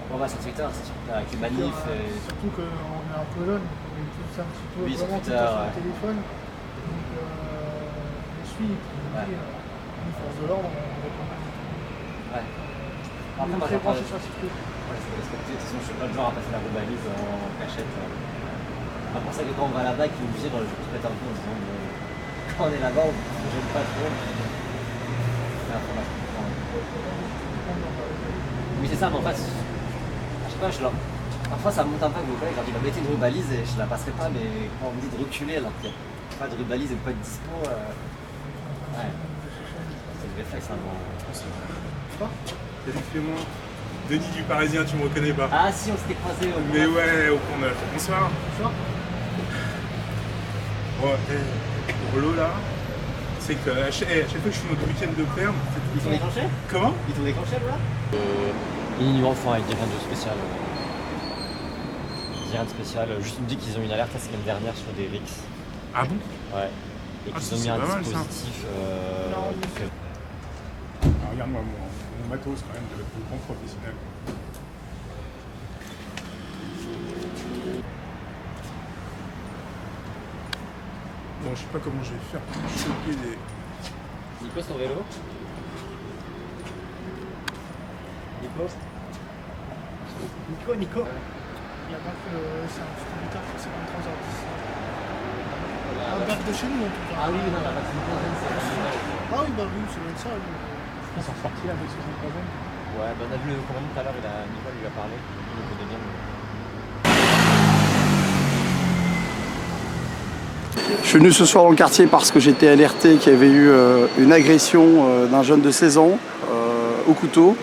Bon, bah, sur Twitter, c'est super, avec les manifs. Surtout qu'on est un peu jeune, on est tous un petit peu oui, vraiment tout Twitter, sur le téléphone. Donc on suit, et puis une force de l'ordre, on répond pas. Ouais. Après, moi, très branché j'apprends. sur la sécurité. Ouais, c'est respecté. De toute façon, je suis pas le genre à passer la rubalise en cachette. C'est pour ça que quand on va là-bas, qu'ils nous virent, je pète un peu en disant quand on est là-bas, on ne gêne pas trop. Oui, c'est ça, mais en fait, je sais pas, parfois ça monte un peu avec mes collègues, je leur dis bah, mettez une rubalise et je la passerai pas, mais quand on me dit de reculer alors qu'il n'y a pas de rubalise et de pas être dispo, ouais, c'est le réflexe avant. Quoi? Excusez-moi. Denis du Parisien, tu me reconnais pas? Ah si, on s'était croisés au Mais ouais, au Pont Neuf. Bonsoir. Bonsoir. Bon, pour l'eau là, c'est que à chaque fois que je suis dans le week-end de ferme, Ils t'ont déclenché? Comment? Ils t'ont déclenché là? Ils enfin, il dit rien de spécial. Il dit rien de spécial. Juste il me dit qu'ils ont une alerte la semaine dernière sur des RICS. Ah bon? Ouais. Et qu'ils ont mis un dispositif. Alors, regarde-moi mon matos quand même de grand professionnel. Bon, je sais pas comment je vais faire pour choper des. Nico, son vélo? Nico. Il a pas fait c'est un petit peu tard, c'est 23h10. Un bac de chez nous en tout cas. Ah oui, non, t'as pas de c'est Ah oui, bah oui, ça doit être ça. Oui. Ils sont sortis là avec ce troisième. ouais, ben on a vu le commandant tout à l'heure, Nicolas lui a parlé, il le connaît bien. Je suis venu ce soir dans le quartier parce que j'étais alerté qu'il y avait eu une agression d'un jeune de 16 ans au couteau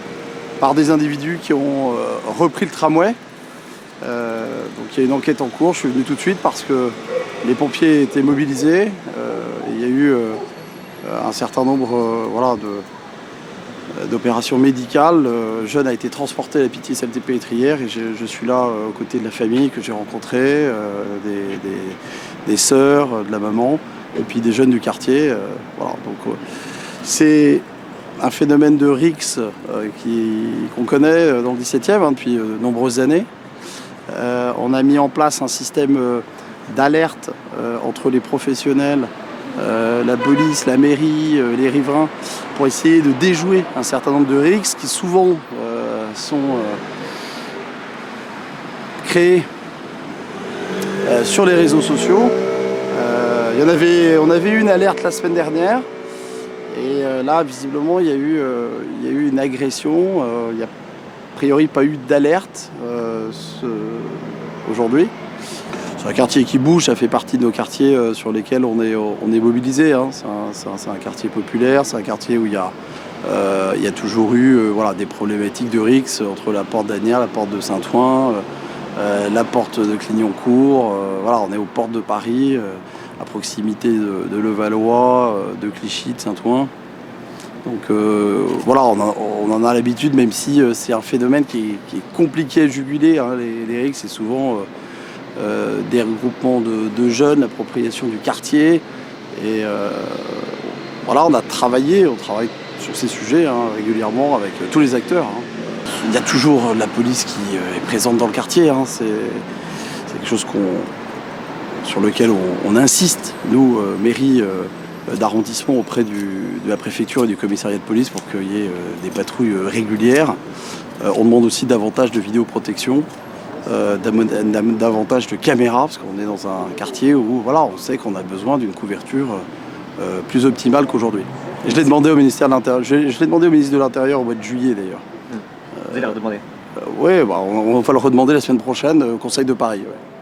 par des individus qui ont repris le tramway. Donc il y a une enquête en cours, je suis venu tout de suite parce que les pompiers étaient mobilisés. Et il y a eu un certain nombre d'opérations médicales. Le jeune a été transporté à la Pitié-Salpêtrière et je suis là aux côtés de la famille que j'ai rencontrée, des sœurs, de la maman et puis des jeunes du quartier. Voilà. Donc c'est un phénomène de RICS qu'on connaît dans le 17e depuis de nombreuses années. On a mis en place un système d'alerte entre les professionnels, la police, la mairie, les riverains, pour essayer de déjouer un certain nombre de RICS qui souvent sont créés sur les réseaux sociaux. On avait eu une alerte la semaine dernière et là visiblement il y a eu une agression. Il n'y a a priori pas eu d'alerte aujourd'hui. C'est un quartier qui bouge, ça fait partie de nos quartiers sur lesquels on est mobilisé. Hein. C'est un quartier populaire, c'est un quartier où il y a toujours eu des problématiques de RICS entre la porte d'Asnières, la porte de Saint-Ouen, la porte de Clignancourt. On est aux portes de Paris, à proximité de Levallois, de Clichy, de Saint-Ouen. Donc on en a l'habitude, même si c'est un phénomène qui est compliqué à juguler. Hein. Les RICS, c'est souvent des regroupements de jeunes, l'appropriation du quartier. Et on travaille sur ces sujets régulièrement avec tous les acteurs. Hein. il y a toujours la police qui est présente dans le quartier. Hein. C'est quelque chose sur lequel on insiste, nous, mairie d'arrondissement, auprès de la préfecture et du commissariat de police pour qu'il y ait des patrouilles régulières. On demande aussi davantage de vidéoprotection, davantage de caméras, parce qu'on est dans un quartier où voilà, on sait qu'on a besoin d'une couverture plus optimale qu'aujourd'hui. Et je l'ai demandé au ministère de l'Intérieur. Je l'ai demandé au ministre de l'Intérieur au mois de juillet d'ailleurs. Vous allez leur demander. Oui, bah, on va le redemander la semaine prochaine au Conseil de Paris. Ouais.